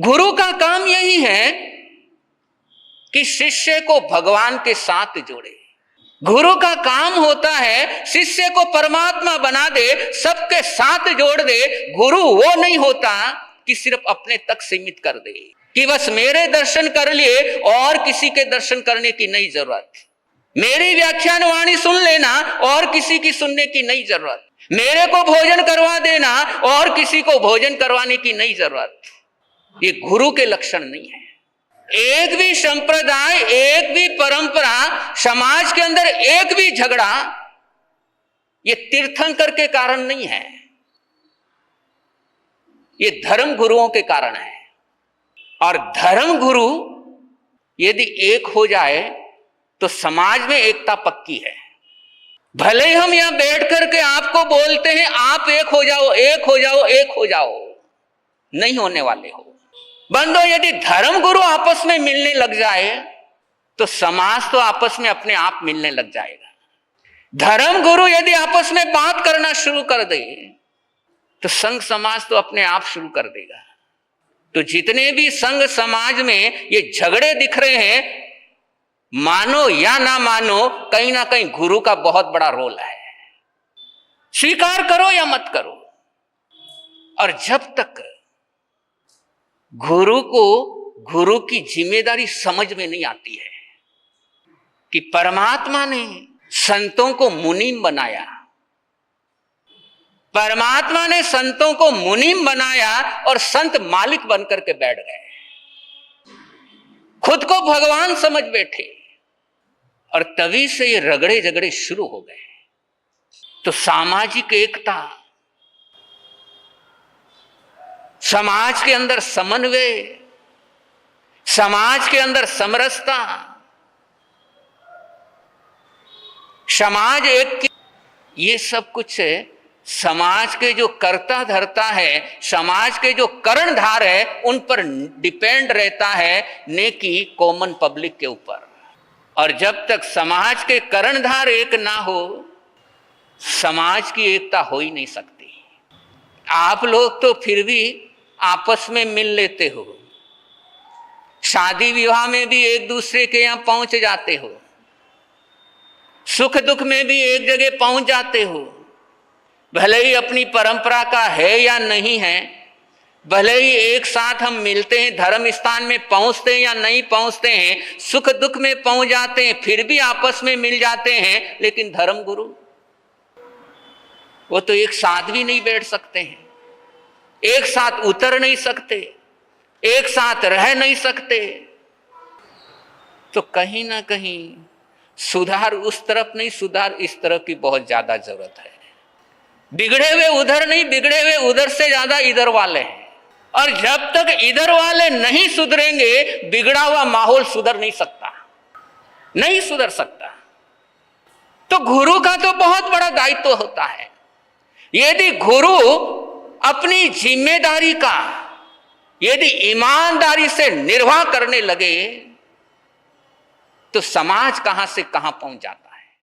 गुरु का काम यही है कि शिष्य को भगवान के साथ जोड़े। गुरु का काम होता है शिष्य को परमात्मा बना दे, सबके साथ जोड़ दे। गुरु वो नहीं होता कि सिर्फ अपने तक सीमित कर दे, कि बस मेरे दर्शन कर लिए और किसी के दर्शन करने की नहीं जरूरत, मेरी व्याख्यान वाणी सुन लेना और किसी की सुनने की नहीं जरूरत, मेरे को भोजन करवा देना और किसी को भोजन करवाने की नहीं जरूरत। ये गुरु के लक्षण नहीं है। एक भी संप्रदाय, एक भी परंपरा, समाज के अंदर एक भी झगड़ा ये तीर्थंकर के कारण नहीं है, ये धर्म गुरुओं के कारण है। और धर्म गुरु यदि एक हो जाए तो समाज में एकता पक्की है। भले ही हम यहां बैठ करके आपको बोलते हैं आप एक हो जाओ, एक हो जाओ, एक हो जाओ, नहीं होने वाले हो। बंदो, यदि धर्म गुरु आपस में मिलने लग जाए तो समाज तो आपस में अपने आप मिलने लग जाएगा। धर्म गुरु यदि आपस में बात करना शुरू कर दे तो संघ समाज तो अपने आप शुरू कर देगा। तो जितने भी संघ समाज में ये झगड़े दिख रहे हैं, मानो या ना मानो, कहीं ना कहीं गुरु का बहुत बड़ा रोल है। स्वीकार करो या मत करो। और जब तक गुरु को गुरु की जिम्मेदारी समझ में नहीं आती है कि परमात्मा ने संतों को मुनीम बनाया, परमात्मा ने संतों को मुनीम बनाया और संत मालिक बनकर के बैठ गए, खुद को भगवान समझ बैठे, और तभी से ये रगड़े झगड़े शुरू हो गए। तो सामाजिक एकता, समाज के अंदर समन्वय, समाज के अंदर समरसता, समाज एक, ये सब कुछ समाज के जो कर्ता धर्ता है, समाज के जो कर्णधार है, उन पर डिपेंड रहता है, नेकी कॉमन पब्लिक के ऊपर। और जब तक समाज के कर्णधार एक ना हो, समाज की एकता हो ही नहीं सकती। आप लोग तो फिर भी आपस में मिल लेते हो, शादी विवाह में भी एक दूसरे के यहां पहुंच जाते हो, सुख दुख में भी एक जगह पहुंच जाते हो। भले ही अपनी परंपरा का है या नहीं है, भले ही एक साथ हम मिलते हैं, धर्म स्थान में पहुंचते हैं या नहीं पहुंचते हैं, सुख दुख में पहुंच जाते हैं, फिर भी आपस में मिल जाते हैं। लेकिन धर्म गुरु वो तो एक साथ भी नहीं बैठ सकते हैं, एक साथ उतर नहीं सकते, एक साथ रह नहीं सकते। तो कहीं ना कहीं सुधार उस तरफ नहीं, सुधार इस तरफ की बहुत ज्यादा जरूरत है। बिगड़े हुए उधर नहीं, बिगड़े हुए उधर से ज्यादा इधर वाले हैं। और जब तक इधर वाले नहीं सुधरेंगे, बिगड़ा हुआ माहौल सुधर नहीं सकता, नहीं सुधर सकता। तो गुरु का तो बहुत बड़ा दायित्व होता है। यदि गुरु अपनी जिम्मेदारी का यदि ईमानदारी से निर्वाह करने लगे तो समाज कहां से कहां पहुंच जाता है।